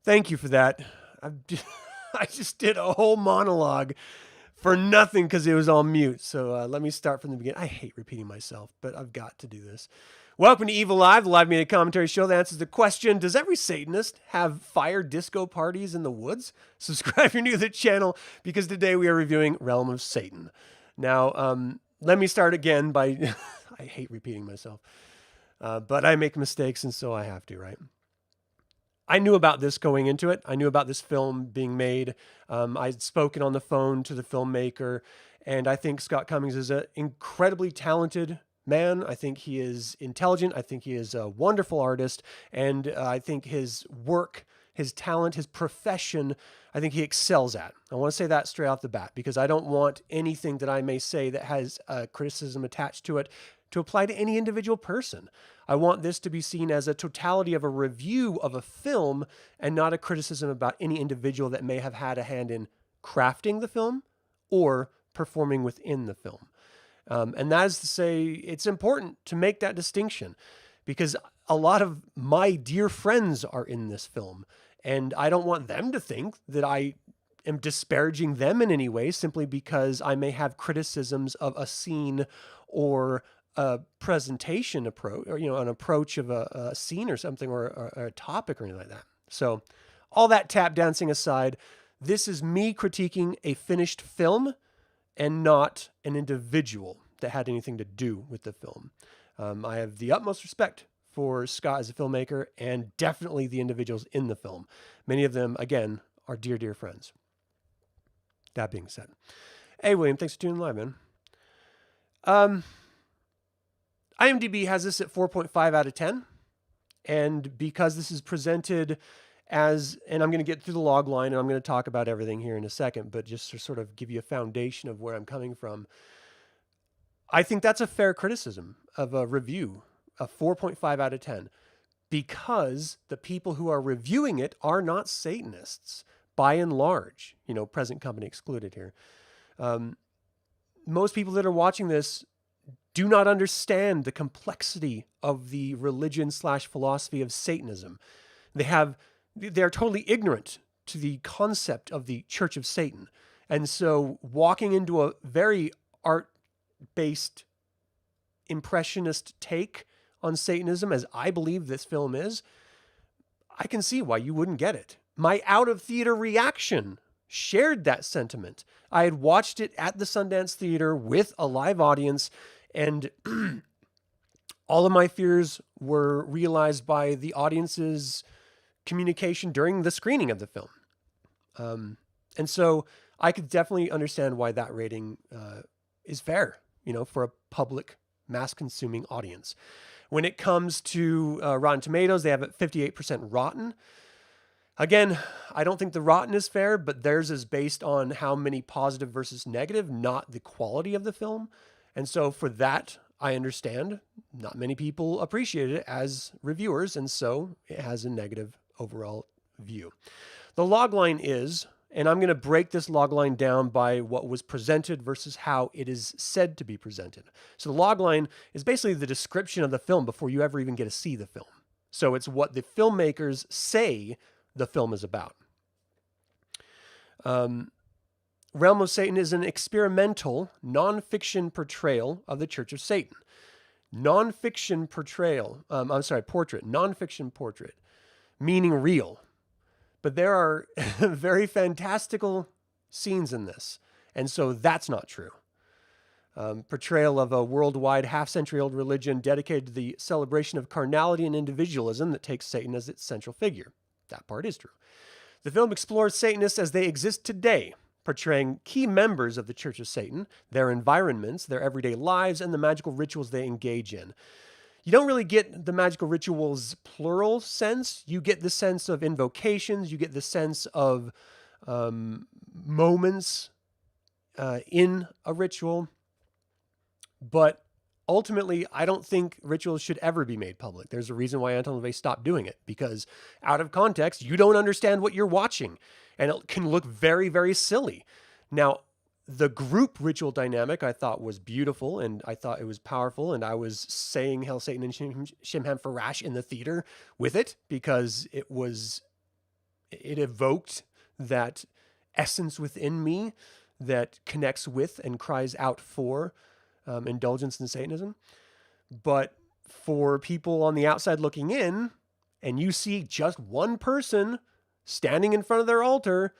Thank you for that. I just did a whole monologue for nothing because it was on mute. So let me start from the beginning. I hate repeating myself, but I've got to do this. Welcome to Evil Live, the live media commentary show that answers the question, does every Satanist have fire disco parties in the woods? Subscribe if you're new to the channel, because today we are reviewing Realm of Satan. Now, let me start again by, I hate repeating myself, but I make mistakes and so I have to, right? I knew about this going into it. I knew about this film being made. I'd spoken on the phone to the filmmaker, and I think Scott Cummings is an incredibly talented man. I think he is intelligent. I think he is a wonderful artist, and I think his work, his talent, his profession, I think he excels at. I want to say that straight off the bat, because I don't want anything that I may say that has criticism attached to it to apply to any individual person. I want this to be seen as a totality of a review of a film and not a criticism about any individual that may have had a hand in crafting the film or performing within the film. And that is to say, it's important to make that distinction, because a lot of my dear friends are in this film, and I don't want them to think that I am disparaging them in any way simply because I may have criticisms of a scene or a presentation approach, or an approach of a scene or something, or a topic or anything like that. So all that tap dancing aside, this is me critiquing a finished film and not an individual that had anything to do with the film. I have the utmost respect for Scott as a filmmaker, and definitely the individuals in the film. Many of them, again, are dear, dear friends. That being said, hey, William, thanks for tuning in live, man. IMDb has this at 4.5 out of 10. And because this is presented as, and I'm going to get through the log line and I'm going to talk about everything here in a second, but just to sort of give you a foundation of where I'm coming from, I think that's a fair criticism of a review, a 4.5 out of 10, because the people who are reviewing it are not Satanists by and large, present company excluded here. Most people that are watching this do not understand the complexity of the religion/philosophy of Satanism. They are totally ignorant to the concept of the Church of Satan. And so walking into a very art-based impressionist take on Satanism, as I believe this film is, I can see why you wouldn't get it. My out-of-theater reaction shared that sentiment. I had watched it at the Sundance Theater with a live audience, and all of my fears were realized by the audience's communication during the screening of the film. And so I could definitely understand why that rating is fair, for a public, mass-consuming audience. When it comes to Rotten Tomatoes, they have it 58% rotten. Again, I don't think the rotten is fair, but theirs is based on how many positive versus negative, not the quality of the film. And so for that, I understand not many people appreciate it as reviewers, and so it has a negative overall view. The logline is, and I'm going to break this logline down by what was presented versus how it is said to be presented. So the logline is basically the description of the film before you ever even get to see the film. So it's what the filmmakers say the film is about. Realm of Satan is an experimental, non-fiction portrayal of the Church of Satan. Non-fiction portrayal, portrait, non-fiction portrait, meaning real. But there are very fantastical scenes in this, and so that's not true. Portrayal of a worldwide half-century-old religion dedicated to the celebration of carnality and individualism that takes Satan as its central figure. That part is true. The film explores Satanists as they exist today, portraying key members of the Church of Satan, their environments, their everyday lives, and the magical rituals they engage in. You don't really get the magical rituals plural sense. You get the sense of invocations. You get the sense of moments in a ritual. But ultimately, I don't think rituals should ever be made public. There's a reason why Anton LaVey stopped doing it, because out of context, you don't understand what you're watching, and it can look very, very silly. Now, the group ritual dynamic I thought was beautiful, and I thought it was powerful, and I was saying Hail Satan and Shimham Farash in the theater with it, because it was It evoked that essence within me that connects with and cries out for indulgence in Satanism. But for people on the outside looking in, and you see just one person standing in front of their altar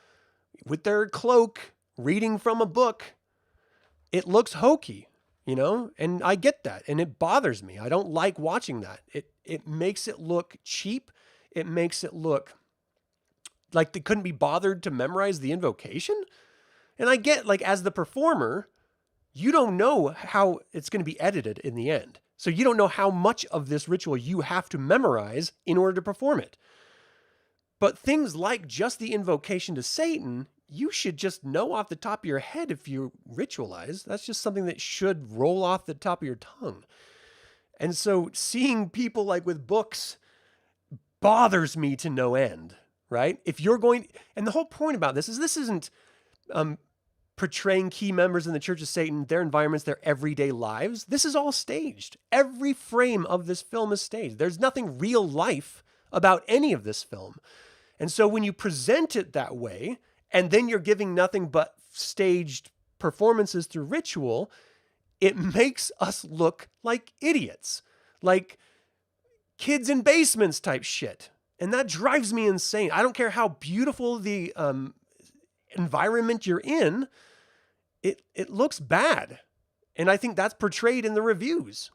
with their cloak, reading from a book, it looks hokey, you know? And I get that, and it bothers me. I don't like watching that. It makes it look cheap. It makes it look like they couldn't be bothered to memorize the invocation. And I get, like, as the performer, you don't know how it's going to be edited in the end. So you don't know how much of this ritual you have to memorize in order to perform it. But things like just the invocation to Satan, you should just know off the top of your head if you ritualize. That's just something that should roll off the top of your tongue. And so seeing people like with books bothers me to no end, right? If you're going, and the whole point about this isn't portraying key members in the Church of Satan, their environments, their everyday lives. This is all staged. Every frame of this film is staged. There's nothing real life about any of this film. And so when you present it that way, and then you're giving nothing but staged performances through ritual, it makes us look like idiots, like kids in basements type shit. And that drives me insane. I don't care how beautiful the environment you're in, it looks bad. And I think that's portrayed in the reviews.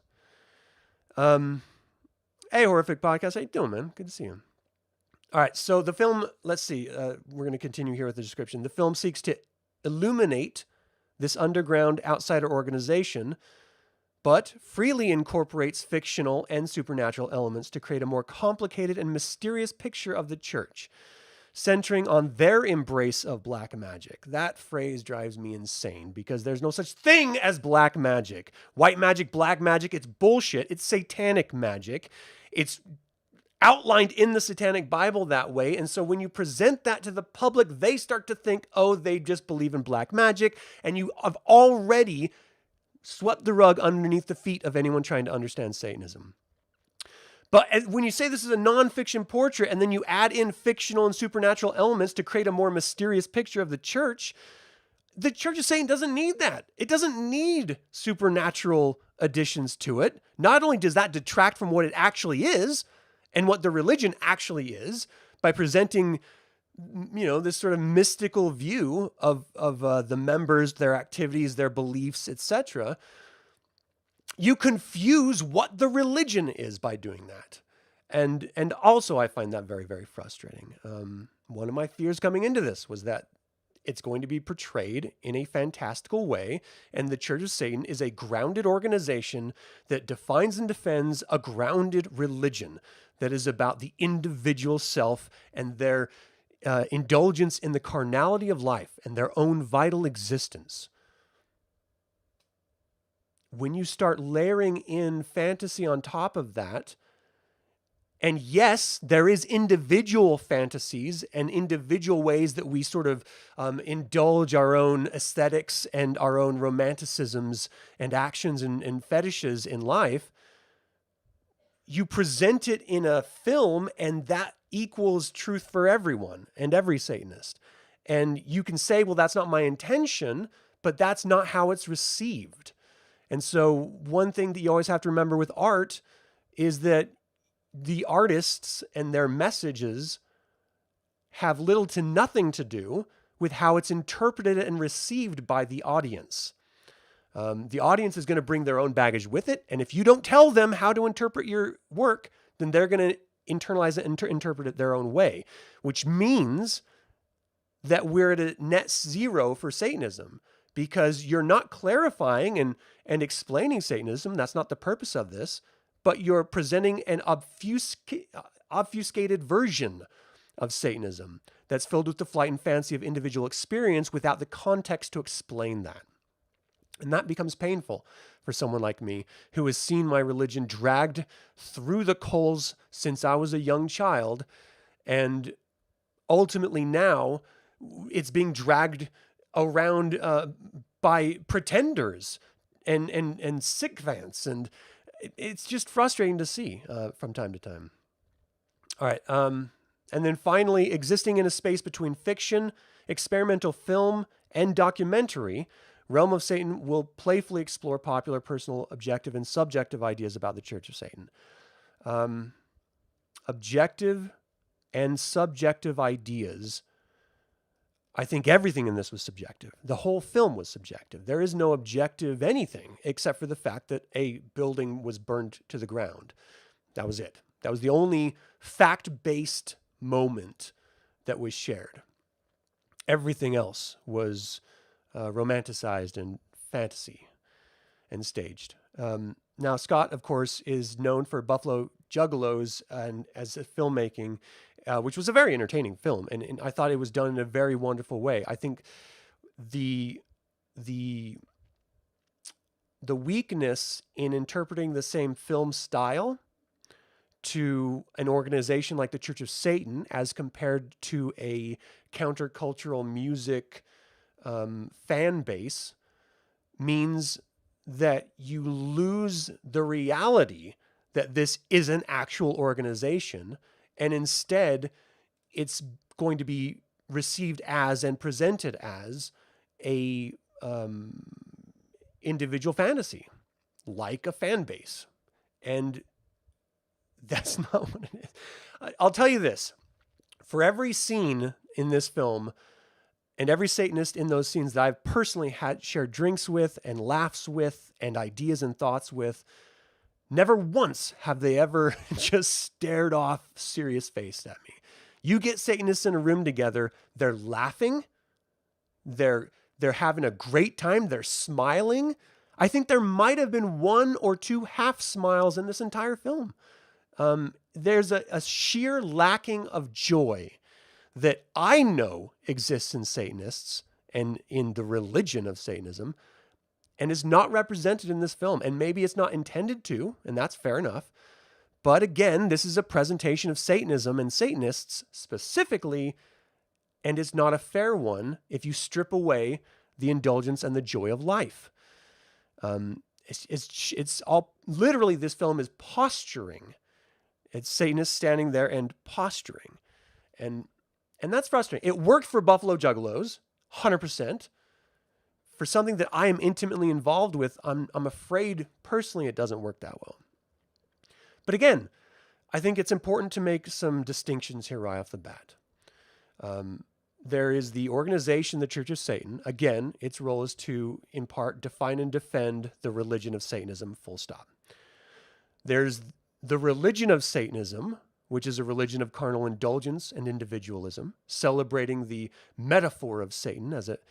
Hey, Horrific Podcast. How you doing, man? Good to see you. All right, so the film, let's see. We're going to continue here with the description. The film seeks to illuminate this underground outsider organization, but freely incorporates fictional and supernatural elements to create a more complicated and mysterious picture of the church, centering on their embrace of black magic. That phrase drives me insane because there's no such thing as black magic. White magic, black magic, it's bullshit. It's satanic magic. It's outlined in the Satanic Bible that way. And so when you present that to the public, they start to think, oh, they just believe in black magic. And you have already swept the rug underneath the feet of anyone trying to understand Satanism. But when you say this is a nonfiction portrait and then you add in fictional and supernatural elements to create a more mysterious picture of the Church of Satan doesn't need that. It doesn't need supernatural additions to it. Not only does that detract from what it actually is and what the religion actually is by presenting, this sort of mystical view of the members, their activities, their beliefs, etc., you confuse what the religion is by doing that. And also I find that very, very frustrating. One of my fears coming into this was that it's going to be portrayed in a fantastical way, and the Church of Satan is a grounded organization that defines and defends a grounded religion that is about the individual self and their indulgence in the carnality of life and their own vital existence. When you start layering in fantasy on top of that, and yes, there is individual fantasies and individual ways that we sort of indulge our own aesthetics and our own romanticisms and actions and fetishes in life. You present it in a film and that equals truth for everyone and every Satanist. And you can say, well, that's not my intention, but that's not how it's received. And so one thing that you always have to remember with art is that the artists and their messages have little to nothing to do with how it's interpreted and received by the audience. The audience is going to bring their own baggage with it. And if you don't tell them how to interpret your work, then they're going to internalize it and interpret it their own way, which means that we're at a net zero for Satanism because you're not clarifying and explaining Satanism. That's not the purpose of this, but you're presenting an obfuscated version of Satanism that's filled with the flight and fancy of individual experience without the context to explain that. And that becomes painful for someone like me who has seen my religion dragged through the coals since I was a young child. And ultimately now it's being dragged around by pretenders and sycophants. And it's just frustrating to see from time to time. All right. And then finally, existing in a space between fiction, experimental film, and documentary, Realm of Satan will playfully explore popular, personal, objective, and subjective ideas about the Church of Satan. Objective and subjective ideas. I think everything in this was subjective. The whole film was subjective. There is no objective anything except for the fact that a building was burned to the ground. That was it. That was the only fact-based moment that was shared. Everything else was romanticized and fantasy and staged. Now, Scott, of course, is known for Buffalo Juggalos and as a filmmaking, which was a very entertaining film, and I thought it was done in a very wonderful way. I think the weakness in interpreting the same film style to an organization like the Church of Satan as compared to a countercultural music fan base means that you lose the reality that this is an actual organization, and instead it's going to be received as and presented as a individual fantasy, like a fan base. And that's not what it is. I'll tell you this. For every scene in this film, and every Satanist in those scenes that I've personally had shared drinks with and laughs with and ideas and thoughts with, never once have they ever just stared off serious-faced at me. You get Satanists in a room together, they're laughing, they're having a great time, they're smiling. I think there might have been one or two half smiles in this entire film. There's a sheer lacking of joy that I know exists in Satanists and in the religion of Satanism, and is not represented in this film. And maybe it's not intended to, and that's fair enough. But again, this is a presentation of Satanism and Satanists specifically, and it's not a fair one if you strip away the indulgence and the joy of life. It's all, literally, this film is posturing. It's Satanists standing there and posturing. And that's frustrating. It worked for Buffalo Juggalos, 100%. For something that I am intimately involved with, I'm afraid personally it doesn't work that well. But again, I think it's important to make some distinctions here right off the bat. There is the organization, the Church of Satan. Again, its role is to, in part, define and defend the religion of Satanism, full stop. There's the religion of Satanism, which is a religion of carnal indulgence and individualism, celebrating the metaphor of Satan as it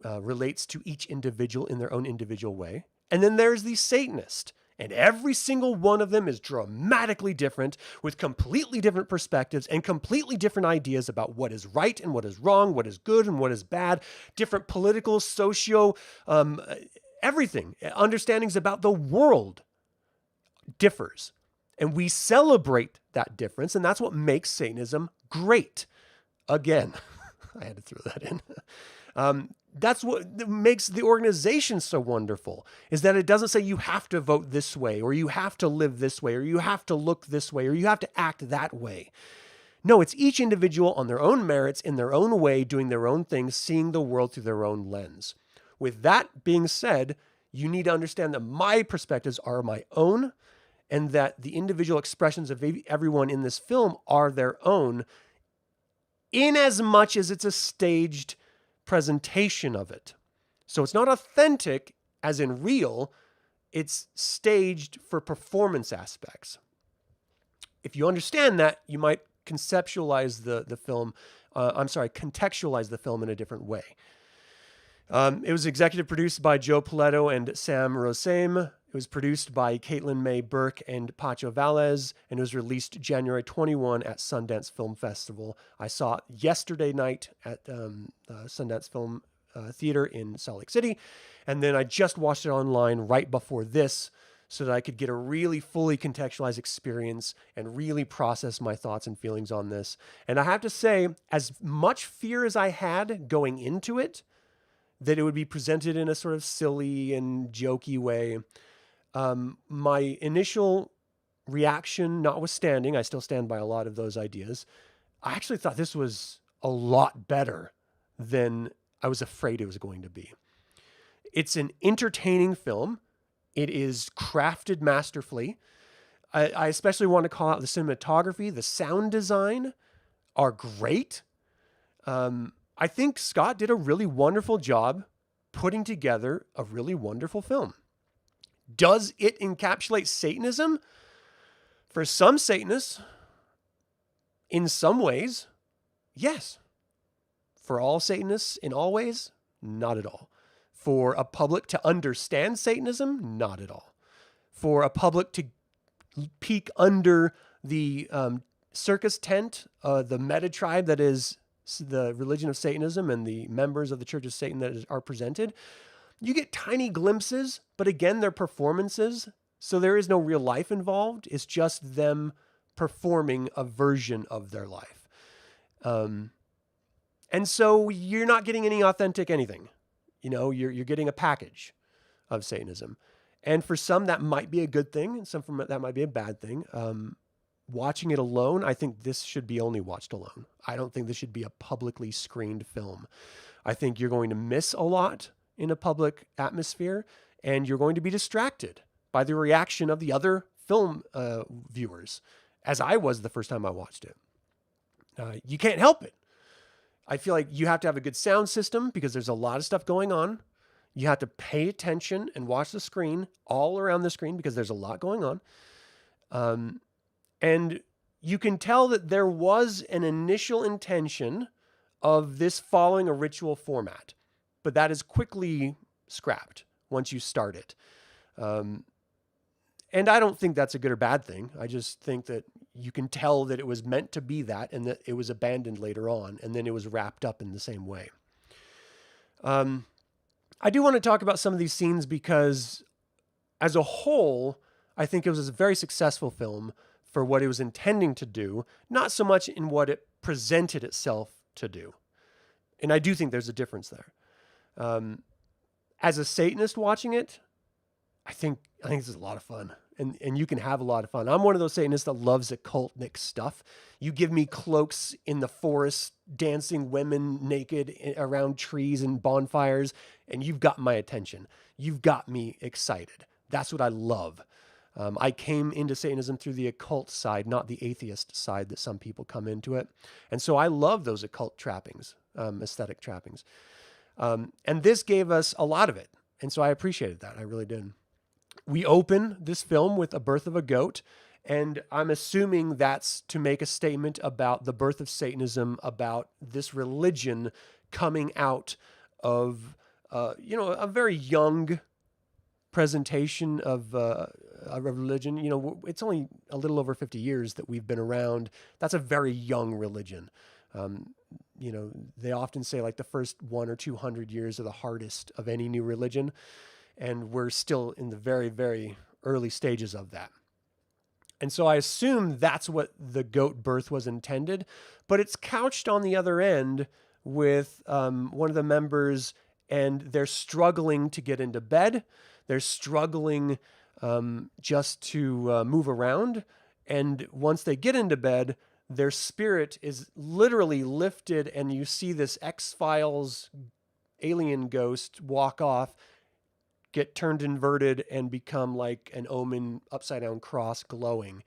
relates to each individual in their own individual way. And then there's the Satanist, and every single one of them is dramatically different, with completely different perspectives and completely different ideas about what is right and what is wrong, what is good and what is bad, different political, socio, everything. Understandings about the world differs. And we celebrate that difference, and that's what makes Satanism great. Again, I had to throw that in. That's what makes the organization so wonderful, is that it doesn't say you have to vote this way, or you have to live this way, or you have to look this way, or you have to act that way. No, it's each individual on their own merits, in their own way, doing their own things, seeing the world through their own lens. With that being said, you need to understand that my perspectives are my own, and that the individual expressions of everyone in this film are their own, in as much as it's a staged presentation of it. So it's not authentic as in real, it's staged for performance aspects. If you understand that, you might contextualize the film in a different way. It was executive produced by Joe Piletto and Sam Rosame. It was produced by Caitlin May Burke and Pacho Valles, and it was released January 21 at Sundance Film Festival. I saw it yesterday night at Sundance Film Theater in Salt Lake City, and then I just watched it online right before this so that I could get a really fully contextualized experience and really process my thoughts and feelings on this. And I have to say, as much fear as I had going into it, that it would be presented in a sort of silly and jokey way, my initial reaction notwithstanding, I still stand by a lot of those ideas, I actually thought this was a lot better than I was afraid it was going to be. It's an entertaining film. It is crafted masterfully. I especially want to call out the cinematography. The sound design are great. I think Scott did a really wonderful job putting together a really wonderful film. Does it encapsulate Satanism? For some Satanists, in some ways, yes. For all Satanists, in all ways, not at all. For a public to understand Satanism, not at all. For a public to peek under the circus tent, the meta tribe that is the religion of Satanism and the members of the Church of Satan that are presented, you get tiny glimpses, but again, they're performances. So there is no real life involved. It's just them performing a version of their life. And so you're not getting any authentic anything. You're getting a package of Satanism. And for some, that might be a good thing. And some that might be a bad thing. Watching it alone, I think this should be only watched alone. I don't think this should be a publicly screened film. I think you're going to miss a lot in a public atmosphere, and you're going to be distracted by the reaction of the other film viewers, as I was the first time I watched it. You can't help it. I feel like you have to have a good sound system because there's a lot of stuff going on. You have to pay attention and watch the screen, all around the screen, because there's a lot going on. And you can tell that there was an initial intention of this following a ritual format, but that is quickly scrapped once you start it. And I don't think that's a good or bad thing. I just think that you can tell that it was meant to be that and that it was abandoned later on, and then it was wrapped up in the same way. I do want to talk about some of these scenes because as a whole, I think it was a very successful film for what it was intending to do, not so much in what it presented itself to do. And I do think there's a difference there. As a Satanist watching it, I think this is a lot of fun, and you can have a lot of fun. I'm one of those Satanists that loves occultic stuff. You give me cloaks in the forest, dancing women naked around trees and bonfires, and you've got my attention. You've got me excited. That's what I love. I came into Satanism through the occult side, not the atheist side that some people come into it. And so I love those occult trappings, aesthetic trappings. And this gave us a lot of it. And so I appreciated that. I really did. We open this film with a birth of a goat, and I'm assuming that's to make a statement about the birth of Satanism, about this religion coming out of, a very young presentation of a religion. It's only a little over 50 years that we've been around. That's a very young religion. They often say like the first 100 or 200 years are the hardest of any new religion. And we're still in the very, very early stages of that. And so I assume that's what the goat birth was intended, but it's couched on the other end with one of the members, and they're struggling to get into bed. They're struggling just to move around. And once they get into bed, their spirit is literally lifted, and you see this X-Files alien ghost walk off, get turned inverted, and become like an Omen upside down cross glowing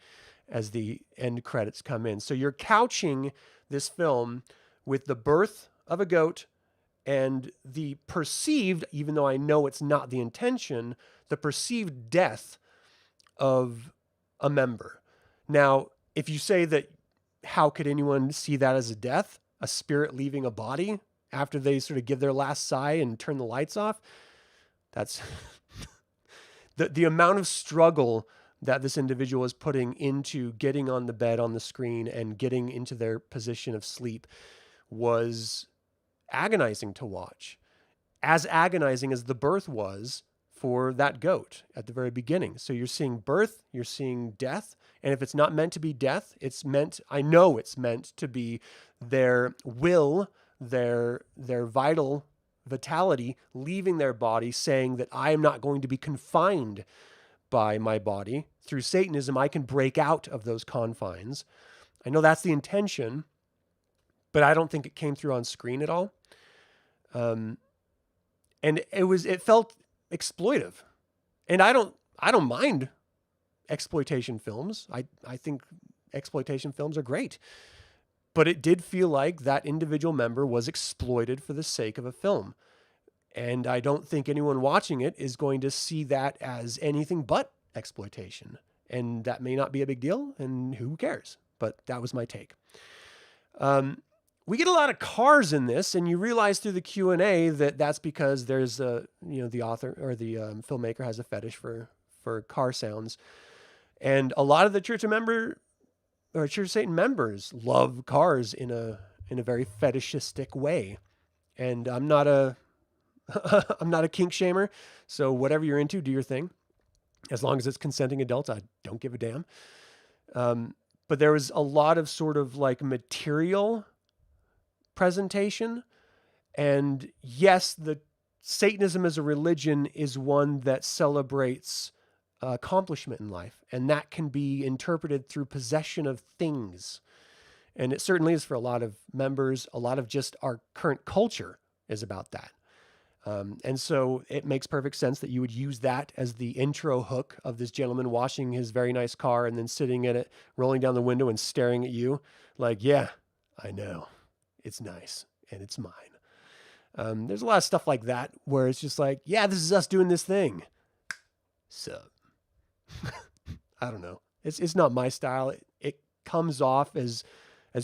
as the end credits come in. So you're couching this film with the birth of a goat and the perceived, even though I know it's not the intention, the perceived death of a member. Now, if you say that, how could anyone see that as a death? A spirit leaving a body after they sort of give their last sigh and turn the lights off? That's the amount of struggle that this individual is putting into getting on the bed on the screen and getting into their position of sleep was agonizing to watch. As agonizing as the birth was for that goat at the very beginning. So you're seeing birth, you're seeing death, and if it's not meant to be death, I know it's meant to be their will, their vital vitality leaving their body, saying that I am not going to be confined by my body. Through Satanism, I can break out of those confines. I know that's the intention, but I don't think it came through on screen at all. And it felt exploitive, and I don't mind exploitation films. I think exploitation films are great, but it did feel like that individual member was exploited for the sake of a film. And I don't think anyone watching it is going to see that as anything but exploitation. And that may not be a big deal, and who cares? But that was my take. We get a lot of cars in this, and you realize through the Q&A that that's because there's the author or the filmmaker has a fetish for car sounds. And a lot of the Church of Satan members love cars in a very fetishistic way. And I'm not a kink shamer, so whatever you're into, do your thing. As long as it's consenting adults, I don't give a damn. But there was a lot of sort of like material presentation. And yes, the Satanism as a religion is one that celebrates accomplishment in life. And that can be interpreted through possession of things. And it certainly is for a lot of members. A lot of just our current culture is about that. And so it makes perfect sense that you would use that as the intro hook of this gentleman washing his very nice car and then sitting in it, rolling down the window and staring at you like, yeah, I know. It's nice and it's mine. There's a lot of stuff like that where it's just like, yeah, this is us doing this thing. Sup? I don't know. It's not my style. It comes off as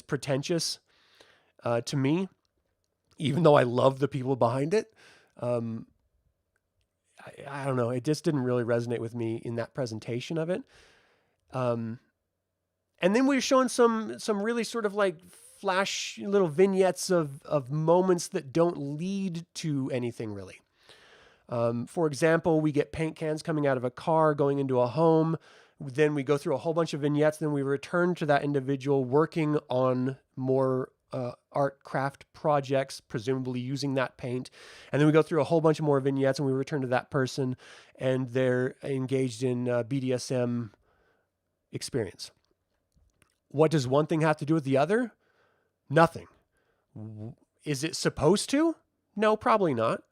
pretentious to me, even though I love the people behind it. I don't know. It just didn't really resonate with me in that presentation of it. And then we were showing some really sort of like flash little vignettes of moments that don't lead to anything really. For example, we get paint cans coming out of a car, going into a home. Then we go through a whole bunch of vignettes. Then we return to that individual working on more art craft projects, presumably using that paint. And then we go through a whole bunch of more vignettes and we return to that person and they're engaged in BDSM experience. What does one thing have to do with the other? Nothing. Is it supposed to? No, probably not.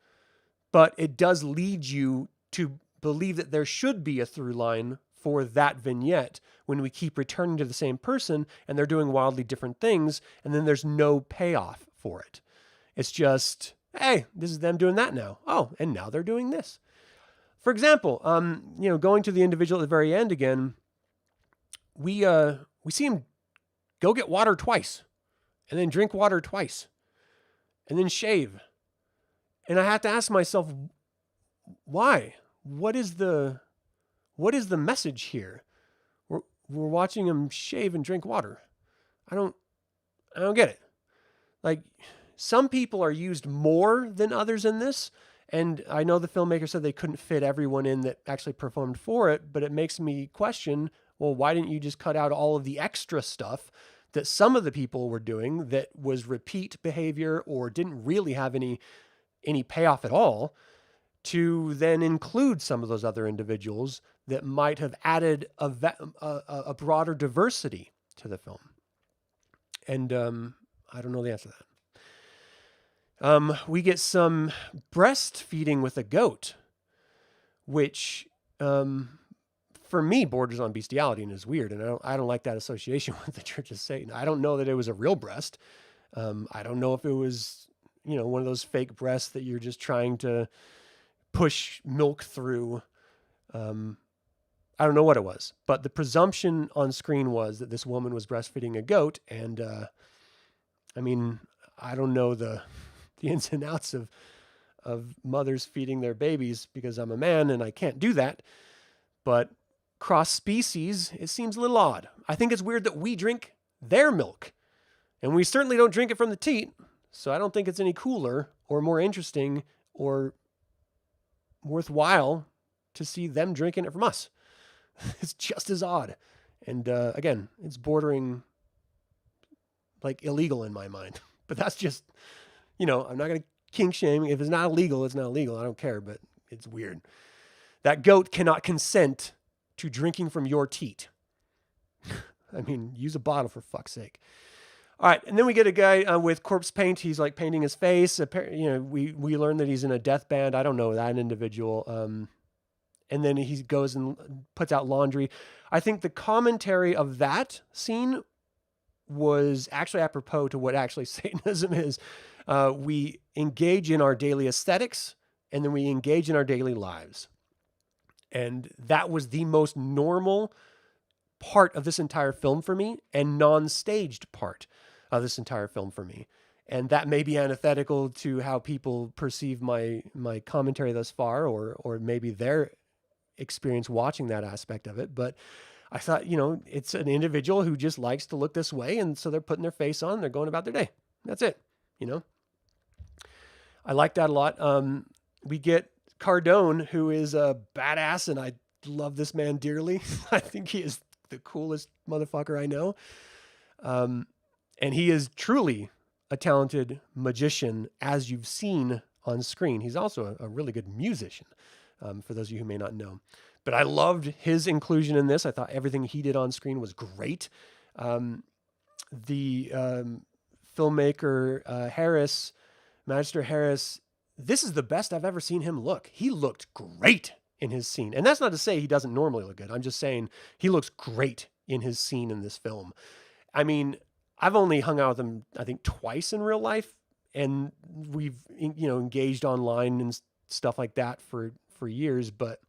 But it does lead you to believe that there should be a through line for that vignette when we keep returning to the same person and they're doing wildly different things, and then there's no payoff for it. It's just, hey, this is them doing that now. Oh, and now they're doing this. For example, going to the individual at the very end again, we see him go get water twice, and then drink water twice, and then shave. And I have to ask myself, why? What is the message here? We're watching him shave and drink water. I don't get it. Like, some people are used more than others in this. And I know the filmmaker said they couldn't fit everyone in that actually performed for it, but it makes me question, well, why didn't you just cut out all of the extra stuff that some of the people were doing that was repeat behavior or didn't really have any payoff at all, to then include some of those other individuals that might have added a broader diversity to the film. And I don't know the answer to that. We get some breastfeeding with a goat, which for me borders on bestiality and is weird. And I don't like that association with the Church of Satan. I don't know that it was a real breast. I don't know if it was, one of those fake breasts that you're just trying to push milk through. I don't know what it was, but the presumption on screen was that this woman was breastfeeding a goat. And I don't know the ins and outs of mothers feeding their babies because I'm a man and I can't do that. But cross species, it seems a little odd. I think it's weird that we drink their milk, and we certainly don't drink it from the teat. So I don't think it's any cooler or more interesting or worthwhile to see them drinking it from us. It's just as odd. And again, it's bordering like illegal in my mind. But that's just, I'm not going to kink shame. If it's not illegal, it's not illegal. I don't care, but it's weird. That goat cannot consent to drinking from your teat. Use a bottle for fuck's sake. All right, and then we get a guy with corpse paint. He's like painting his face. We learn that he's in a death band. I don't know that individual. And then he goes and puts out laundry. I think the commentary of that scene was actually apropos to what actually Satanism is. We engage in our daily aesthetics, and then we engage in our daily lives. And that was the most normal part of this entire film for me, and non-staged part of this entire film for me. And that may be antithetical to how people perceive my commentary thus far, or maybe their experience watching that aspect of it. But I thought, it's an individual who just likes to look this way, and so they're putting their face on, they're going about their day. That's it. I like that a lot. We get Cardone, who is a badass, and I love this man dearly. I think he is the coolest motherfucker I know. And he is truly a talented magician, as you've seen on screen. He's also a really good musician, for those of you who may not know. But I loved his inclusion in this. I thought everything he did on screen was great. The filmmaker, Magister Harris, this is the best I've ever seen him look. He looked great in his scene. And that's not to say he doesn't normally look good. I'm just saying he looks great in his scene in this film. I mean, I've only hung out with him, I think, twice in real life. And we've, engaged online and stuff like that for years. But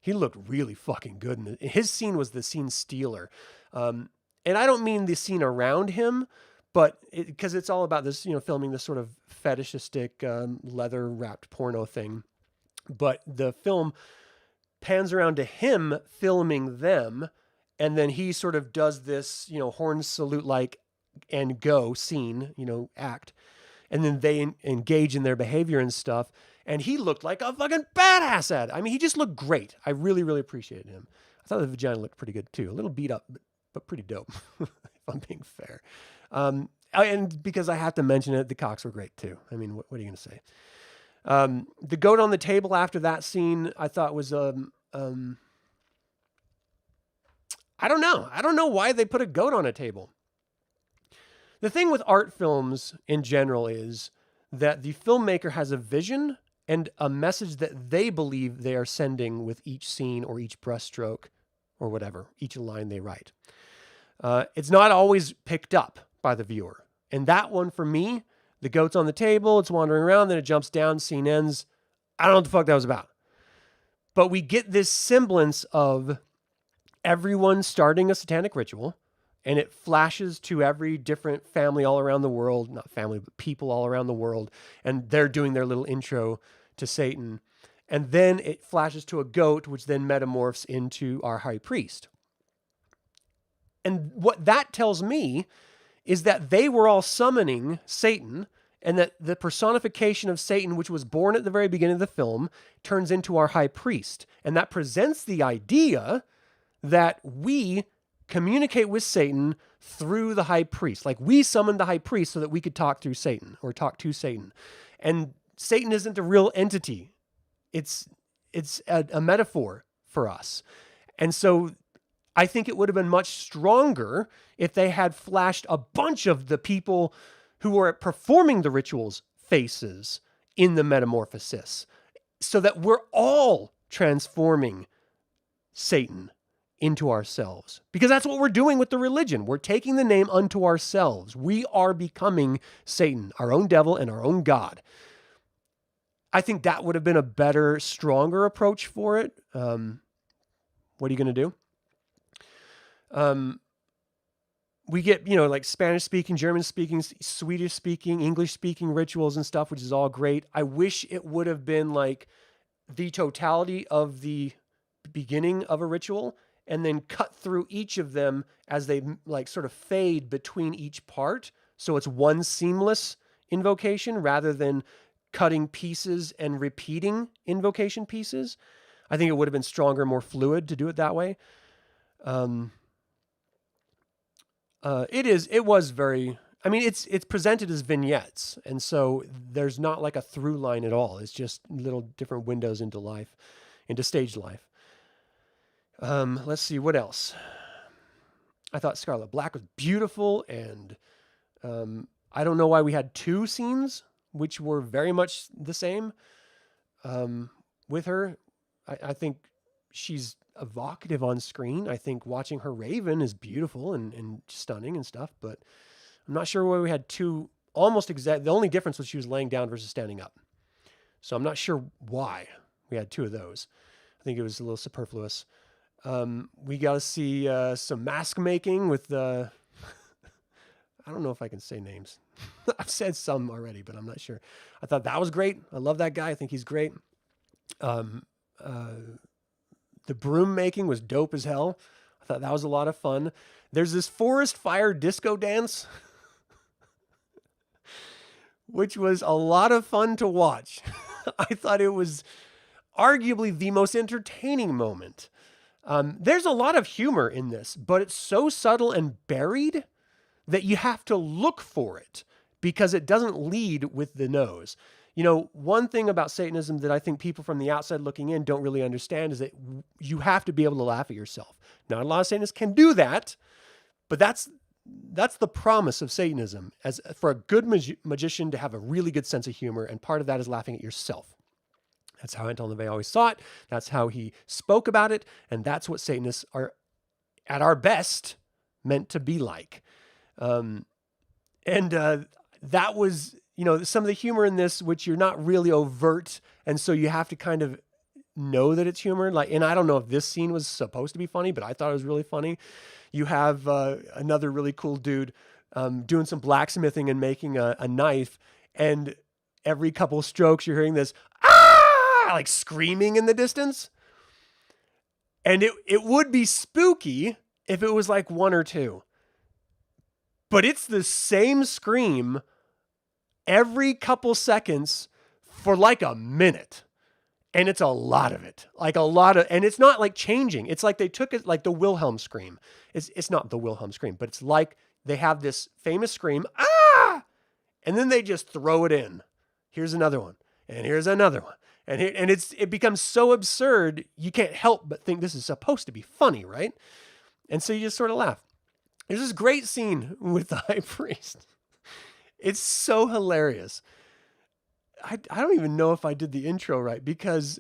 he looked really fucking good. And his scene was the scene stealer. And I don't mean the scene around him, but because it's all about this, filming this sort of fetishistic leather wrapped porno thing. But the film pans around to him filming them. And then he sort of does this, horn salute like and go scene, act. And then they engage in their behavior and stuff. And he looked like a fucking badass at it. I mean, he just looked great. I really, really appreciated him. I thought the vagina looked pretty good too. A little beat up, but pretty dope, if I'm being fair. And because I have to mention it, the cocks were great too. I mean, what are you going to say? The goat on the table after that scene, I thought was, I don't know. I don't know why they put a goat on a table. The thing with art films in general is that the filmmaker has a vision and a message that they believe they are sending with each scene or each brushstroke or whatever, each line they write. It's not always picked up by the viewer. And that one for me, the goat's on the table, it's wandering around, then it jumps down, scene ends. I don't know what the fuck that was about. But we get this semblance of everyone starting a satanic ritual, and it flashes to every different family all around the world, not family, but people all around the world, and they're doing their little intro to Satan. And then it flashes to a goat, which then metamorphs into our high priest. And what that tells me is that they were all summoning Satan, and that the personification of Satan, which was born at the very beginning of the film, turns into our high priest. And that presents the idea that we communicate with Satan through the high priest. Like we summoned the high priest so that we could talk through Satan or talk to Satan. And Satan isn't a real entity. It's a metaphor for us. And so I think it would have been much stronger if they had flashed a bunch of the people who were performing the rituals' faces in the metamorphosis, so that we're all transforming Satan into ourselves. Because that's what we're doing with the religion. We're taking the name unto ourselves. We are becoming Satan, our own devil and our own God. I think that would have been a better, stronger approach for it. What are you going to do? We get, like Spanish speaking, German speaking, Swedish speaking, English speaking rituals and stuff, which is all great. I wish it would have been like the totality of the beginning of a ritual and then cut through each of them as they like sort of fade between each part. So it's one seamless invocation rather than cutting pieces and repeating invocation pieces. I think it would have been stronger, more fluid to do it that way. It was very, I mean, it's presented as vignettes. And so there's not like a through line at all. It's just little different windows into life, into stage life. Let's see what else. I thought Scarlet Black was beautiful and I don't know why we had two scenes, which were very much the same with her. I think she's evocative on screen. I think watching her Raven is beautiful and stunning and stuff, but I'm not sure why we had two almost exact. The only difference was she was laying down versus standing up. So I'm not sure why we had two of those. I think it was a little superfluous. We got to see some mask making with the... I don't know if I can say names. I've said some already, but I'm not sure. I thought that was great. I love that guy. I think he's great. The broom making was dope as hell. I thought that was a lot of fun. There's this forest fire disco dance, which was a lot of fun to watch. I thought it was arguably the most entertaining moment. There's a lot of humor in this, but it's so subtle and buried that you have to look for it because it doesn't lead with the nose. You know, one thing about Satanism that I think people from the outside looking in don't really understand is that you have to be able to laugh at yourself. Not a lot of Satanists can do that, but that's the promise of Satanism, as for a good magician to have a really good sense of humor, and part of that is laughing at yourself. That's how Anton LaVey always saw it. That's how he spoke about it, and that's what Satanists are, at our best, meant to be like. That was, you know, some of the humor in this, which you're not really overt, and so you have to kind of know that it's humor. Like, and I don't know if this scene was supposed to be funny, but I thought it was really funny. You have another really cool dude doing some blacksmithing and making a knife, and every couple strokes you're hearing this like screaming in the distance. And it would be spooky if it was like one or two. But it's the same scream every couple seconds for like a minute. And it's a lot of it. Like a lot of, and it's not like changing. It's like they took it like the Wilhelm scream. It's not the Wilhelm scream, but it's like they have this famous scream, and then they just throw it in. Here's another one, and here's another one. And it becomes so absurd, you can't help but think this is supposed to be funny, right? And so you just sort of laugh. There's this great scene with the high priest. It's so hilarious. I don't even know if I did the intro right, because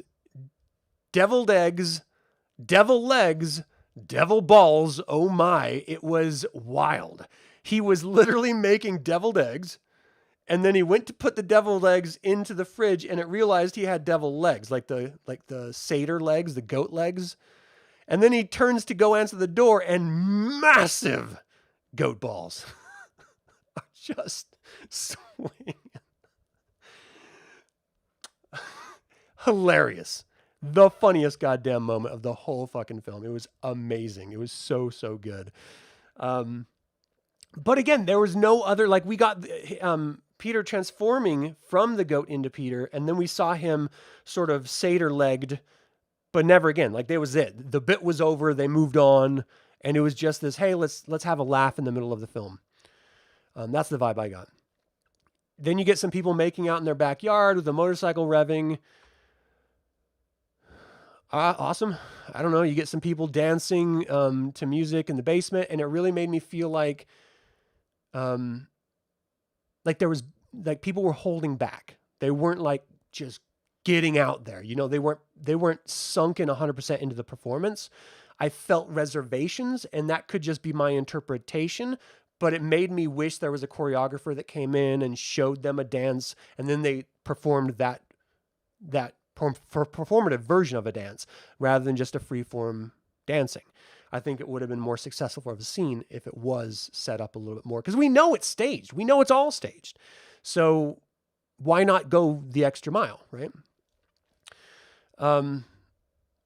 deviled eggs, devil legs, devil balls, oh my, it was wild. He was literally making deviled eggs, and then he went to put the deviled eggs into the fridge, and it realized he had devil legs, like the satyr legs, the goat legs. And then he turns to go answer the door, and massive goat balls are just swinging. Hilarious. The funniest goddamn moment of the whole fucking film. It was amazing. It was so, so good. But again, there was no other, like we got Peter transforming from the goat into Peter, and then we saw him sort of satyr-legged, but never again. Like, that was it. The bit was over. They moved on, and it was just this, hey, let's have a laugh in the middle of the film. That's the vibe I got. Then you get some people making out in their backyard with a motorcycle revving. Awesome. I don't know. You get some people dancing to music in the basement, and it really made me feel like there was, like, people were holding back. They weren't like just getting out there. You know, they weren't sunken 100% into the performance. I felt reservations, and that could just be my interpretation, but it made me wish there was a choreographer that came in and showed them a dance, and then they performed that performative version of a dance rather than just a free-form dancing. I think it would have been more successful for the scene if it was set up a little bit more, because we know it's staged. We know it's all staged. So why not go the extra mile, right?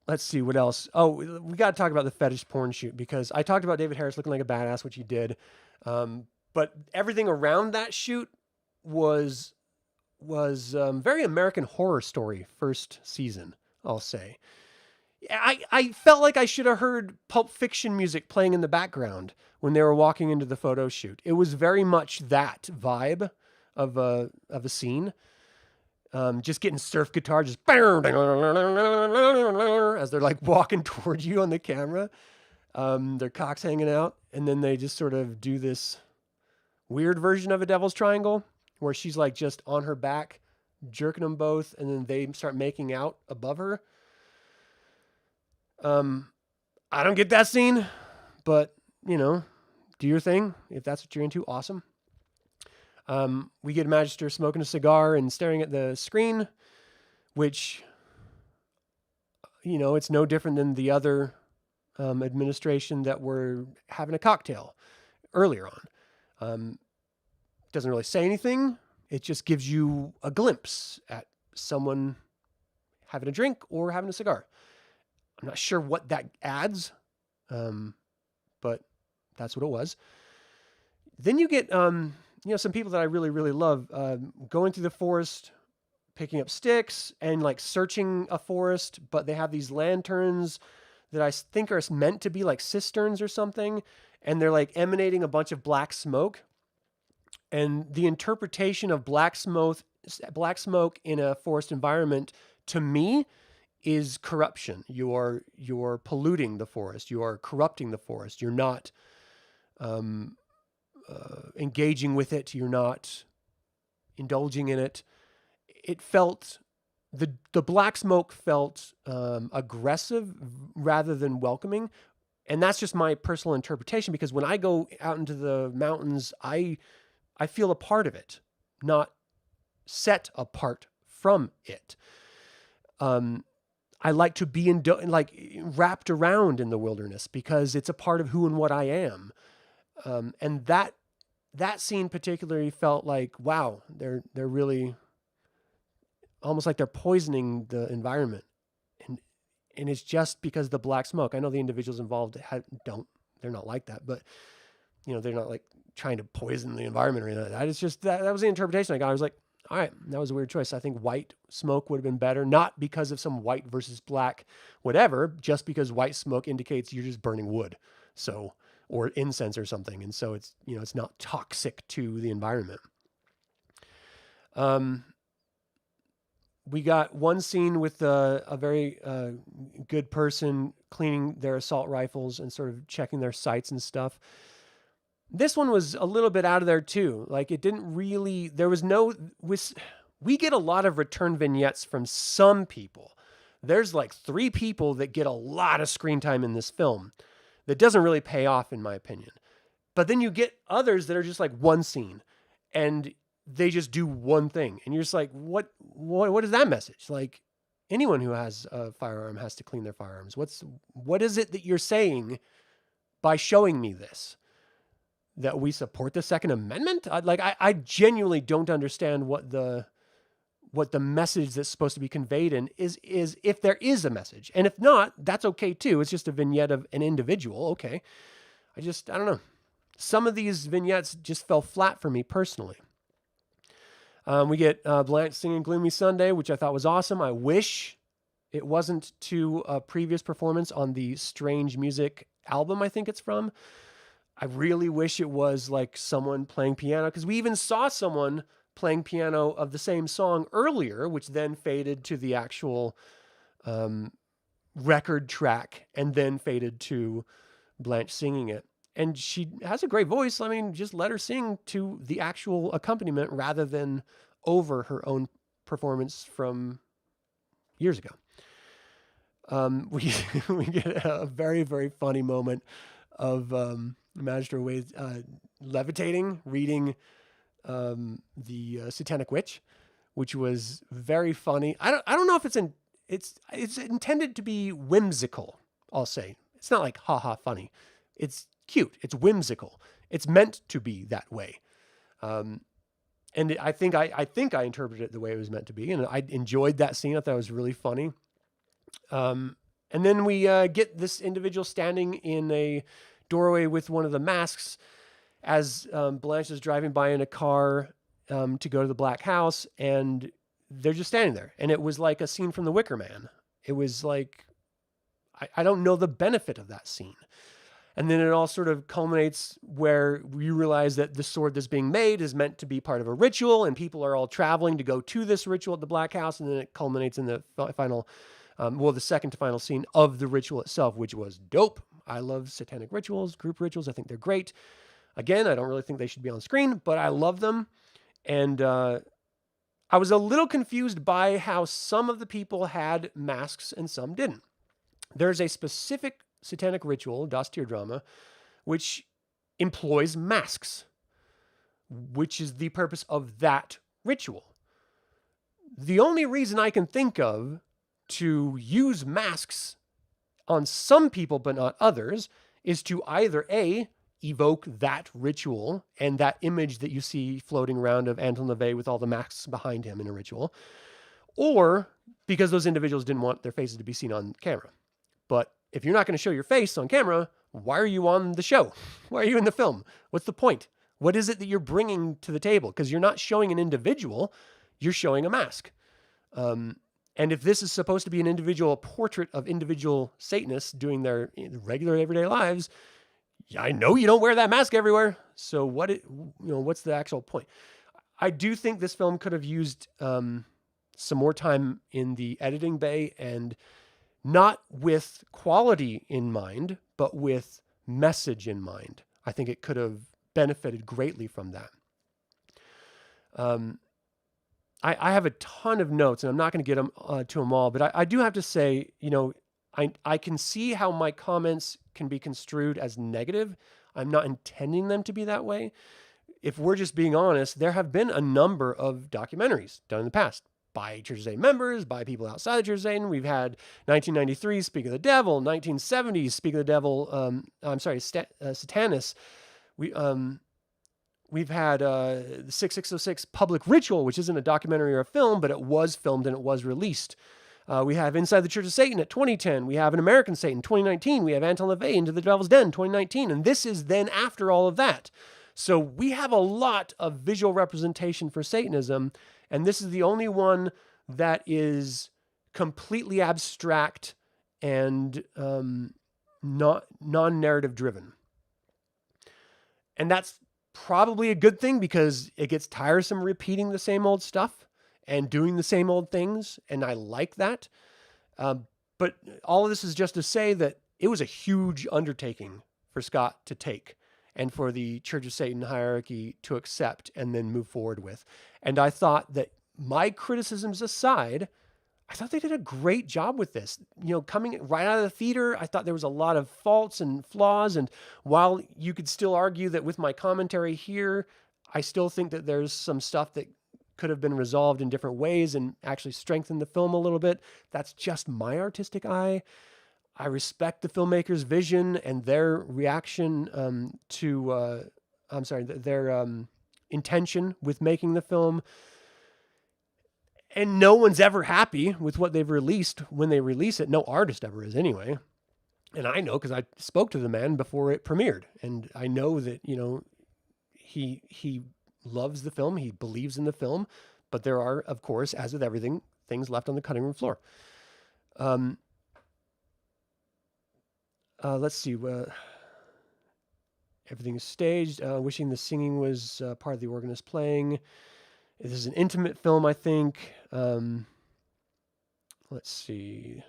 Let's see what else. Oh, we got to talk about the fetish porn shoot, because I talked about David Harris looking like a badass, which he did. But everything around that shoot was very American Horror Story first season, I'll say. I felt like I should have heard Pulp Fiction music playing in the background when they were walking into the photo shoot. It was very much that vibe of a scene. Just getting surf guitar, just as they're like walking toward you on the camera. Their cocks hanging out, and then they just sort of do this weird version of a devil's triangle where she's like just on her back, jerking them both, and then they start making out above her. I don't get that scene, but you know, do your thing. If that's what you're into, awesome. We get Magister smoking a cigar and staring at the screen, which, you know, it's no different than the other administration that were having a cocktail earlier on. Doesn't really say anything. It just gives you a glimpse at someone having a drink or having a cigar. I'm not sure what that adds, but that's what it was. Then you get, you know, some people that I really, really love going through the forest, picking up sticks and like searching a forest, but they have these lanterns that I think are meant to be like cisterns or something. And they're like emanating a bunch of black smoke. And the interpretation of black smoke in a forest environment, to me, is corruption. You're polluting the forest. You are corrupting the forest. You're not engaging with it. You're not indulging in it. It felt, the black smoke felt aggressive rather than welcoming. And that's just my personal interpretation, because when I go out into the mountains, I feel a part of it, not set apart from it. I like to be wrapped around in the wilderness because it's a part of who and what I am. And that scene particularly felt like, wow, they're really almost like they're poisoning the environment. And it's just because the black smoke. I know the individuals involved they're not like that, but you know, they're not like trying to poison the environment or anything like that. It's just that was the interpretation I got. I was like, all right, that was a weird choice. I think white smoke would have been better, not because of some white versus black, whatever, just because white smoke indicates you're just burning wood. So, or incense or something. And so it's, you know, it's not toxic to the environment. We got one scene with a very good person cleaning their assault rifles and sort of checking their sights and stuff. This one was a little bit out of there too. Like it didn't really, we get a lot of return vignettes from some people. There's like 3 people that get a lot of screen time in this film that doesn't really pay off in my opinion. But then you get others that are just like one scene and they just do one thing. And you're just like, what is that message? Like anyone who has a firearm has to clean their firearms. What is it that you're saying by showing me this? That we support the Second Amendment? I genuinely don't understand what the message that's supposed to be conveyed in is if there is a message. And if not, that's okay too. It's just a vignette of an individual. Okay. I don't know. Some of these vignettes just fell flat for me personally. We get Blanche singing Gloomy Sunday, which I thought was awesome. I wish it wasn't to a previous performance on the Strange Music album I think it's from. I really wish it was like someone playing piano, because we even saw someone playing piano of the same song earlier, which then faded to the actual record track and then faded to Blanche singing it. And she has a great voice. I mean, just let her sing to the actual accompaniment rather than over her own performance from years ago. We get a very, very funny moment of Magister Wade levitating, reading the Satanic Witch, which was very funny. I don't know if it's intended to be whimsical. I'll say it's not like haha funny. It's cute. It's whimsical. It's meant to be that way. And I think I interpreted it the way it was meant to be, and I enjoyed that scene. I thought it was really funny. And then we get this individual standing in a doorway with one of the masks as Blanche is driving by in a car to go to the Black House, and they're just standing there. And it was like a scene from The Wicker Man. It was like, I don't know the benefit of that scene. And then it all sort of culminates where you realize that the sword that's being made is meant to be part of a ritual, and people are all traveling to go to this ritual at the Black House. And then it culminates in the final, the second to final scene of the ritual itself, which was dope. I love satanic rituals, group rituals. I think they're great. Again, I don't really think they should be on screen, but I love them. And I was a little confused by how some of the people had masks and some didn't. There's a specific satanic ritual, Das Teardrama, which employs masks, which is the purpose of that ritual. The only reason I can think of to use masks on some people but not others is to either A, evoke that ritual and that image that you see floating around of Anton LaVey with all the masks behind him in a ritual, or because those individuals didn't want their faces to be seen on camera. But if you're not going to show your face on camera, why are you on the show? Why are you in the film? What's the point? What is it that you're bringing to the table? Because you're not showing an individual, you're showing a mask. And if this is supposed to be an individual portrait of individual Satanists doing their regular everyday lives, I know you don't wear that mask everywhere. So what's the actual point? I do think this film could have used some more time in the editing bay, and not with quality in mind, but with message in mind. I think it could have benefited greatly from that. I have a ton of notes, and I'm not going to get them to them all, but I do have to say, I can see how my comments can be construed as negative. I'm not intending them to be that way. If we're just being honest, there have been a number of documentaries done in the past by Church of Satan members, by people outside the Church of Satan. We've had 1993, Speak of the Devil, 1970s, Speak of the Devil, Satanists. We've had the 6606 Public Ritual, which isn't a documentary or a film, but it was filmed and it was released. We have Inside the Church of Satan at 2010. We have An American Satan 2019. We have Anton LaVey Into the Devil's Den 2019. And this is then after all of that. So we have a lot of visual representation for Satanism. And this is the only one that is completely abstract and non-narrative driven. And that's probably a good thing, because it gets tiresome repeating the same old stuff and doing the same old things. And I like that. But all of this is just to say that it was a huge undertaking for Scott to take and for the Church of Satan hierarchy to accept and then move forward with. And I thought that, my criticisms aside, I thought they did a great job with this. Coming right out of the theater, I thought there was a lot of faults and flaws. And while you could still argue that with my commentary here, I still think that there's some stuff that could have been resolved in different ways and actually strengthened the film a little bit. That's just my artistic eye. I respect the filmmaker's vision and their reaction their intention with making the film. And no one's ever happy with what they've released when they release it. No artist ever is anyway. And I know because I spoke to the man before it premiered. And I know that, he loves the film. He believes in the film. But there are, of course, as with everything, things left on the cutting room floor. Let's see. Everything's staged. Wishing the singing was part of the organist playing. This is an intimate film, I think. Let's see.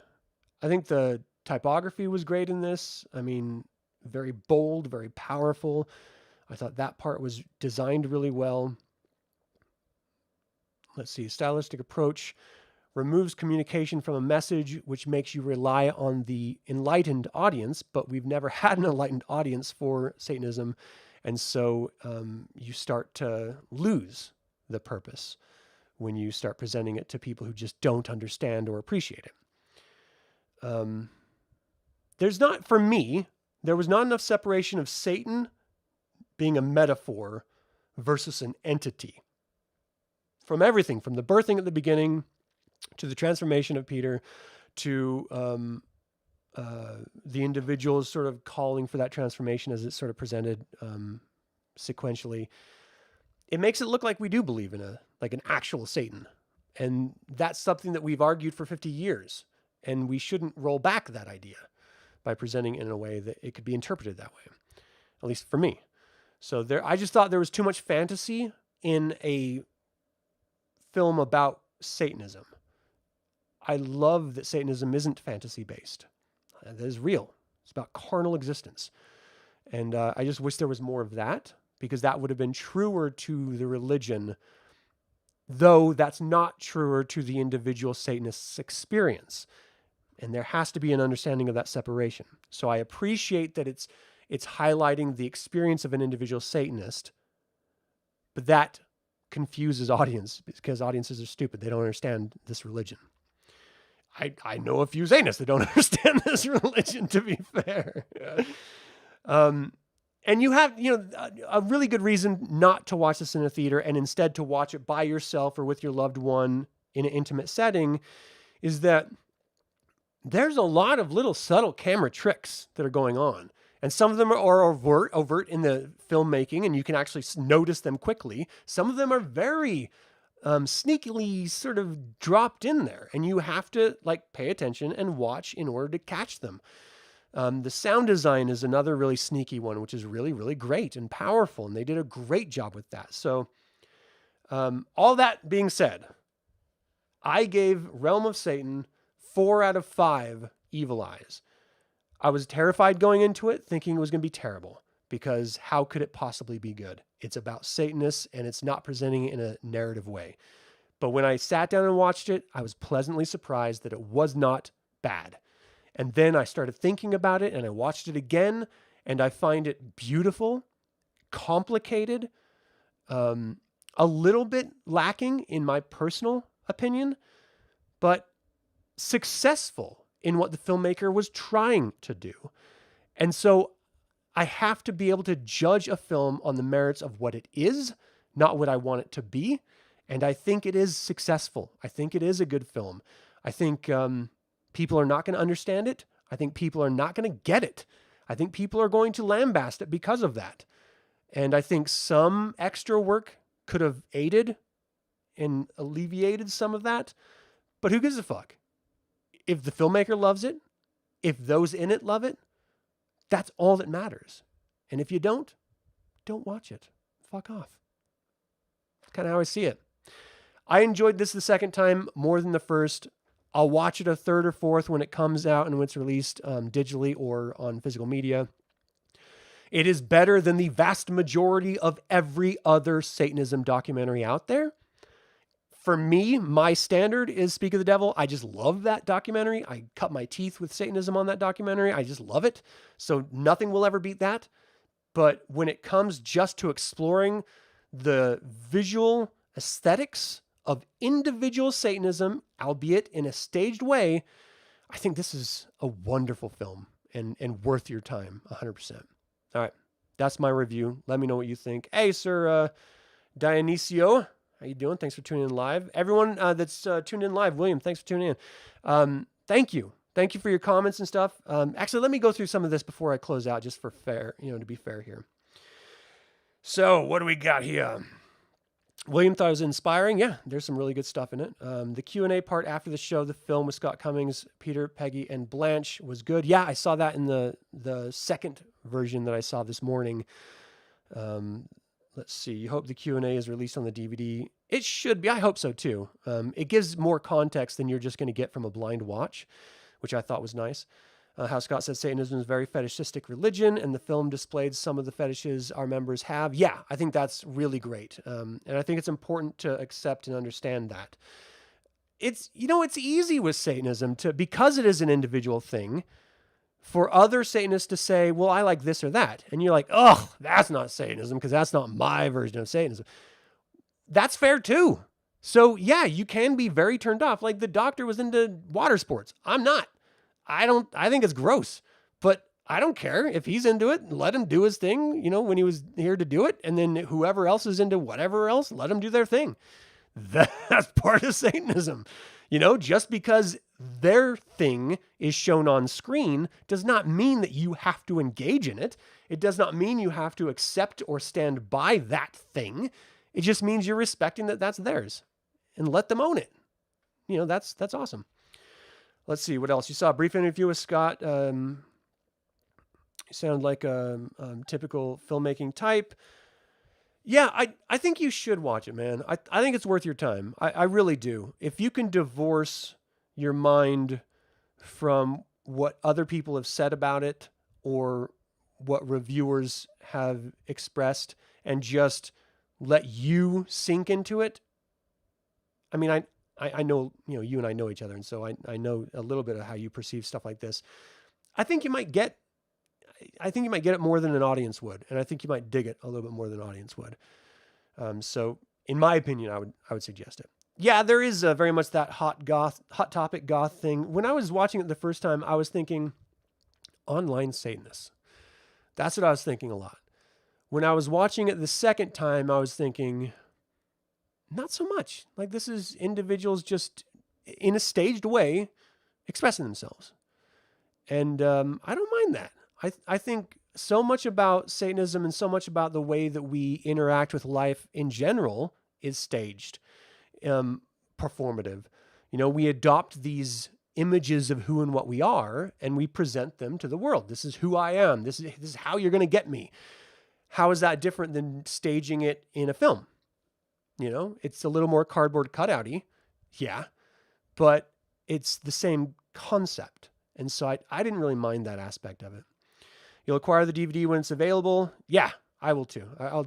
I think the typography was great in this. I mean, very bold, very powerful. I thought that part was designed really well. Let's see. Stylistic approach removes communication from a message, which makes you rely on the enlightened audience, but we've never had an enlightened audience for Satanism. And so you start to lose the purpose when you start presenting it to people who just don't understand or appreciate it. For me, there was not enough separation of Satan being a metaphor versus an entity. From everything, from the birthing at the beginning to the transformation of Peter to the individuals sort of calling for that transformation as it's sort of presented sequentially. It makes it look like we do believe in an actual Satan. And that's something that we've argued for 50 years. And we shouldn't roll back that idea by presenting it in a way that it could be interpreted that way, at least for me. So I just thought there was too much fantasy in a film about Satanism. I love that Satanism isn't fantasy-based. That is real. It's about carnal existence. And I just wish there was more of that, because that would have been truer to the religion, though that's not truer to the individual Satanist's experience. And there has to be an understanding of that separation. So I appreciate that it's highlighting the experience of an individual Satanist, but that confuses audience, because audiences are stupid. They don't understand this religion. I know a few Satanists that don't understand this religion, to be fair. And you have, a really good reason not to watch this in a theater and instead to watch it by yourself or with your loved one in an intimate setting, is that there's a lot of little subtle camera tricks that are going on. And some of them are overt in the filmmaking, and you can actually notice them quickly. Some of them are very sneakily sort of dropped in there, and you have to pay attention and watch in order to catch them. The sound design is another really sneaky one, which is really, really great and powerful, and they did a great job with that. So all that being said, I gave Realm of Satan 4 out of 5 evil eyes. I was terrified going into it, thinking it was going to be terrible, because how could it possibly be good? It's about Satanists, and it's not presenting it in a narrative way. But when I sat down and watched it, I was pleasantly surprised that it was not bad. And then I started thinking about it, and I watched it again, and I find it beautiful, complicated, a little bit lacking in my personal opinion, but successful in what the filmmaker was trying to do. And so I have to be able to judge a film on the merits of what it is, not what I want it to be. And I think it is successful. I think it is a good film. I think people are not going to understand it. I think people are not going to get it. I think people are going to lambaste it because of that. And I think some extra work could have aided and alleviated some of that. But who gives a fuck? If the filmmaker loves it, if those in it love it, that's all that matters. And if you don't watch it. Fuck off. That's kind of how I see it. I enjoyed this the second time more than the first. I'll watch it a third or fourth when it comes out and when it's released digitally or on physical media. It is better than the vast majority of every other Satanism documentary out there. For me, my standard is Speak of the Devil. I just love that documentary. I cut my teeth with Satanism on that documentary. I just love it. So nothing will ever beat that. But when it comes just to exploring the visual aesthetics of individual Satanism, albeit in a staged way, I think this is a wonderful film and worth your time, 100%. All right, that's my review. Let me know what you think. Hey, Sir Dionisio. How you doing? Thanks for tuning in live. Everyone that's tuned in live, William, thanks for tuning in. Thank you. Thank you for your comments and stuff. Actually, let me go through some of this before I close out, just for fair, to be fair here. So what do we got here? William thought it was inspiring. Yeah, there's some really good stuff in it. The Q&A part after the show, the film with Scott Cummings, Peter, Peggy, and Blanche was good. Yeah, I saw that in the second version that I saw this morning. Let's see. You hope the Q&A is released on the DVD. It should be. I hope so too. It gives more context than you're just going to get from a blind watch, which I thought was nice. How Scott said Satanism is a very fetishistic religion, and the film displayed some of the fetishes our members have. Yeah, I think that's really great. And I think it's important to accept and understand that. It's easy with Satanism because it is an individual thing, for other Satanists to say, well, I like this or that. And you're like, oh, that's not Satanism because that's not my version of Satanism. That's fair too. So yeah, you can be very turned off. Like the doctor was into water sports. I'm not. I think it's gross, but I don't care if he's into it. Let him do his thing, when he was here to do it. And then whoever else is into whatever else, let them do their thing. That's part of Satanism. Just because their thing is shown on screen does not mean that you have to engage in it. It does not mean you have to accept or stand by that thing. It just means you're respecting that that's theirs and let them own it. That's awesome. Let's see what else. You saw a brief interview with Scott. You sound like a typical filmmaking type. Yeah, I think you should watch it, man. I think it's worth your time. I really do. If you can divorce your mind from what other people have said about it or what reviewers have expressed and just let you sink into it. I mean, I know, you and I know each other, and so I know a little bit of how you perceive stuff like this. I think you might get it more than an audience would, and I think you might dig it a little bit more than an audience would. So in my opinion, I would suggest it. Yeah, there is very much that hot topic goth thing. When I was watching it the first time, I was thinking online Satanists. That's what I was thinking a lot. When I was watching it the second time, I was thinking, not so much. Like, this is individuals just in a staged way expressing themselves. And I don't mind that. I think so much about Satanism and so much about the way that we interact with life in general is staged, performative. We adopt these images of who and what we are, and we present them to the world. This is who I am. This is how you're going to get me. How is that different than staging it in a film? It's a little more cardboard cutout-y. Yeah. But it's the same concept. And so I didn't really mind that aspect of it. You'll acquire the DVD when it's available. Yeah, I will too. I'll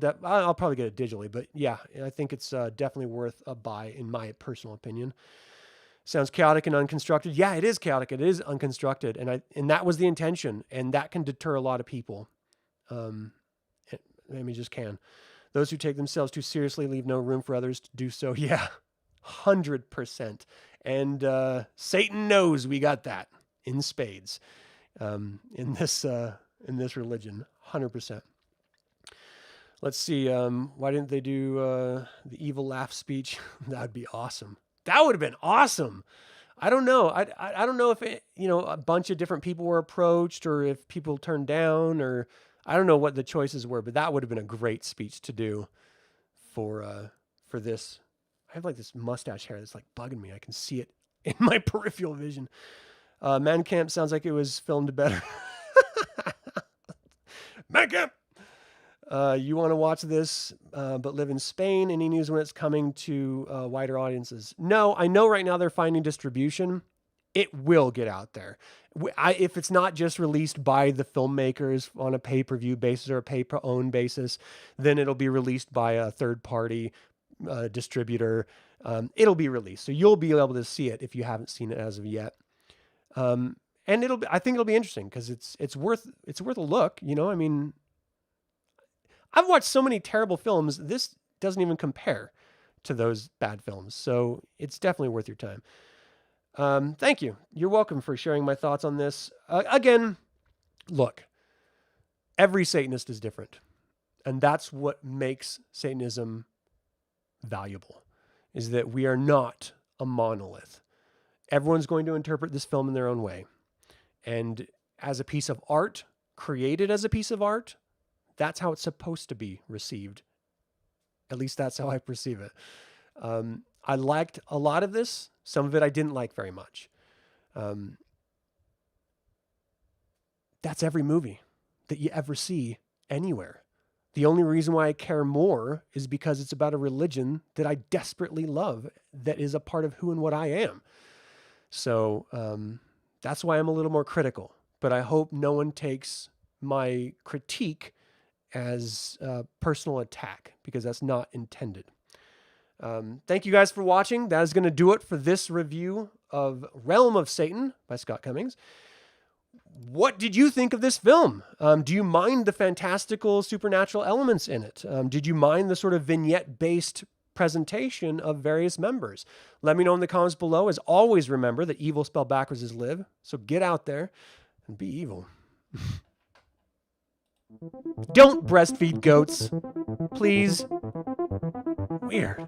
probably get it digitally, but yeah, I think it's definitely worth a buy in my personal opinion. Sounds chaotic and unconstructed. Yeah, it is chaotic. It is unconstructed. And that was the intention. And that can deter a lot of people. Just can. Those who take themselves too seriously leave no room for others to do so. Yeah, 100%. And Satan knows we got that in spades in this religion, 100%. Let's see. Why didn't they do the evil laugh speech? That'd be awesome. That would have been awesome. I don't know. I don't know if a bunch of different people were approached or if people turned down, or I don't know what the choices were, but that would have been a great speech to do for this. I have like this mustache hair that's like bugging me. I can see it in my peripheral vision. Man Camp sounds like it was filmed better. Man Camp! You want to watch this, but live in Spain? Any news when it's coming to wider audiences? No, I know right now they're finding distribution. It will get out there. If it's not just released by the filmmakers on a pay-per-view basis or a pay-per-own basis, then it'll be released by a third-party distributor. It'll be released, so you'll be able to see it if you haven't seen it as of yet. And I think it'll be interesting because it's worth a look. I mean, I've watched so many terrible films. This doesn't even compare to those bad films. So it's definitely worth your time. Thank you. You're welcome for sharing my thoughts on this. Again, look, every Satanist is different. And that's what makes Satanism valuable, is that we are not a monolith. Everyone's going to interpret this film in their own way. And as a piece of art, created as a piece of art, that's how it's supposed to be received. At least that's how I perceive it. I liked a lot of this. Some of it I didn't like very much. That's every movie that you ever see anywhere. The only reason why I care more is because it's about a religion that I desperately love, that is a part of who and what I am. So that's why I'm a little more critical. But I hope no one takes my critique as a personal attack, because that's not intended. Thank you guys for watching. That is going to do it for this review of Realm of Satan by Scott Cummings. What did you think of this film? Do you mind the fantastical supernatural elements in it? Did you mind the sort of vignette-based presentation of various members? Let me know in the comments below. As always, remember that evil spelled backwards is live. So get out there and be evil. Don't breastfeed goats, please. Weird.